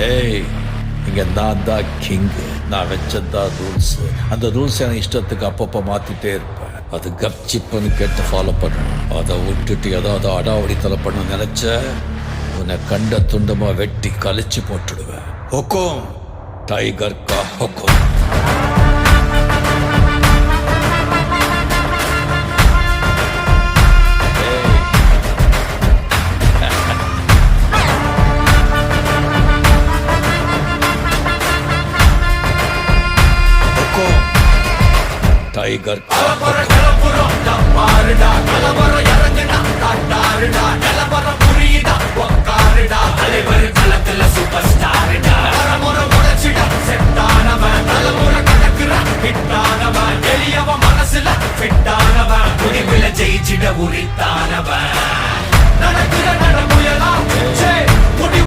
ஏய், இங்க நான் தான் கிங்கு. நான் வச்சதான் ரூல்ஸ். அந்த ரூல்ஸ் என் இஷ்டத்துக்கு அப்பப்போ மாத்திட்டே இருப்பேன். அது கப்சிப்புன்னு கேட்டு ஃபாலோ பண்ணணும். அதை விட்டுட்டு ஏதாவது அடாவடித்தலை பண்ண நினைச்ச உன்னை கண்ட துண்டமா வெட்டி கழிச்சு போட்டுடுவேன். ஹுக்கும், டைகர் கா ஹுக்கும். டைகர் கலவர கலப்புறம் பாருடா, கலவர இறங்குடா, காட்டாருடா.